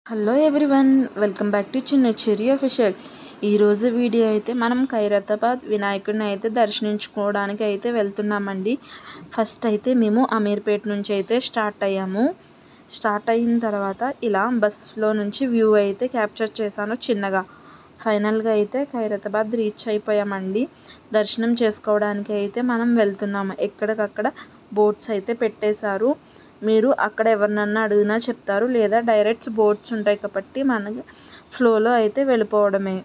Hello everyone, welcome back to చిన్న చెరి official. ఈరోజు video అయితే మనం ఖైరతాబాద్ వినాయకుడిని అయితే దర్శించుకోవడానికి అయితే వెళ్తున్నామండి. ఫస్ట్ అయితే మేము అమీర్పేట నుంచి అయితే స్టార్ట్ అయ్యాము. స్టార్ట్ అయిన తర్వాత ఇలా బస్లో నుంచి వ్యూ అయితే క్యాప్చర్ చేశాను చిన్నగా. ఫైనల్గా అయితే ఖైరతాబాద్ రీచ్ అయిపోయామండి. దర్శనం చేసుకోవడానికి అయితే మనం వెళ్తున్నాము. ఎక్కడికక్కడ బోట్స్ అయితే పెట్టేశారు. మీరు అక్కడ ఎవరినన్నా అడిగినా చెప్తారు, లేదా డైరెక్ట్స్ బోట్స్ ఉంటాయి కాబట్టి మనకి ఫ్లోలో అయితే వెళ్ళిపోవడమే.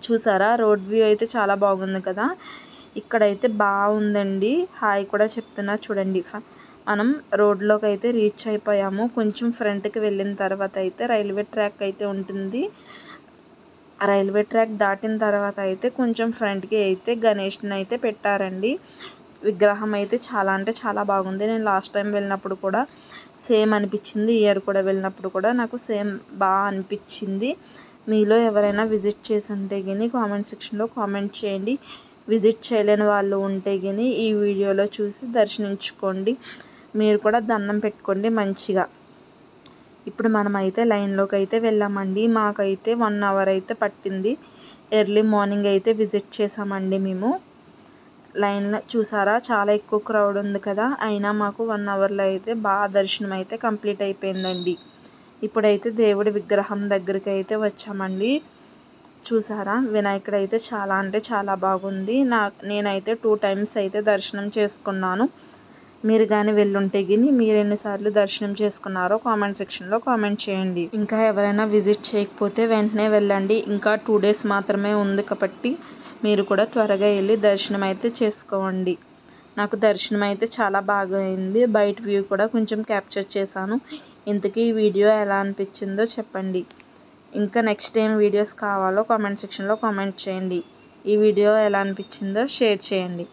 చూసారా, రోడ్ వ్యూ అయితే చాలా బాగుంది కదా. ఇక్కడైతే బాగుందండి. హాయ్ కూడా చెప్తున్నా చూడండి. మనం రోడ్లోకి అయితే రీచ్ అయిపోయాము. కొంచెం ఫ్రంట్కి వెళ్ళిన తర్వాత అయితే రైల్వే ట్రాక్ అయితే ఉంటుంది. రైల్వే ట్రాక్ దాటిన తర్వాత అయితే కొంచెం ఫ్రంట్కి అయితే గణేష్ని అయితే పెట్టారండి. విగ్రహం అయితే చాలా అంటే చాలా బాగుంది. నేను లాస్ట్ టైం వెళ్ళినప్పుడు కూడా సేమ్ అనిపించింది. ఇయర్ కూడా వెళ్ళినప్పుడు కూడా నాకు సేమ్ బాగా అనిపించింది. మీలో ఎవరైనా విజిట్ చేసి ఉంటే కానీ కామెంట్ సెక్షన్లో కామెంట్ చేయండి. విజిట్ చేయలేని వాళ్ళు ఉంటే కానీ ఈ వీడియోలో చూసి దర్శించుకోండి. మీరు కూడా దండం పెట్టుకోండి మంచిగా. ఇప్పుడు మనమైతే లైన్లోకి అయితే వెళ్ళామండి. మాకైతే 1 అవర్ అయితే పట్టింది. ఎర్లీ మార్నింగ్ అయితే విజిట్ చేసామండి మేము. లైన్లో చూసారా, చాలా ఎక్కువ క్రౌడ్ ఉంది కదా. అయినా మాకు 1 అవర్లో అయితే బాగా దర్శనం అయితే కంప్లీట్ అయిపోయిందండి. ఇప్పుడైతే దేవుడి విగ్రహం దగ్గరికి అయితే వచ్చామండి. చూసారా, వినాయకుడు అయితే చాలా అంటే చాలా బాగుంది. నేనైతే 2 టైమ్స్ అయితే దర్శనం చేసుకున్నాను. మీరు కానీ వెళ్ళుంటే కానీ మీరు ఎన్నిసార్లు దర్శనం చేసుకున్నారో కామెంట్ సెక్షన్లో కామెంట్ చేయండి. ఇంకా ఎవరైనా విజిట్ చేయకపోతే వెంటనే వెళ్ళండి. ఇంకా 2 డేస్ మాత్రమే ఉంది కాబట్టి మీరు కూడా త్వరగా వెళ్ళి దర్శనం అయితే చేసుకోండి. నాకు దర్శనం అయితే చాలా బాగా అయింది. బయట వ్యూ కూడా కొంచెం క్యాప్చర్ చేశాను. ఇంతకీ ఈ వీడియో ఎలా అనిపించిందో చెప్పండి. ఇంకా నెక్స్ట్ ఏం వీడియోస్ కావాలో కామెంట్ సెక్షన్లో కామెంట్ చేయండి. ఈ వీడియో ఎలా అనిపించిందో షేర్ చేయండి.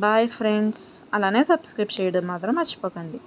Bye friends. అలానే సబ్స్క్రైబ్ చేయడం మాత్రం మర్చిపోకండి.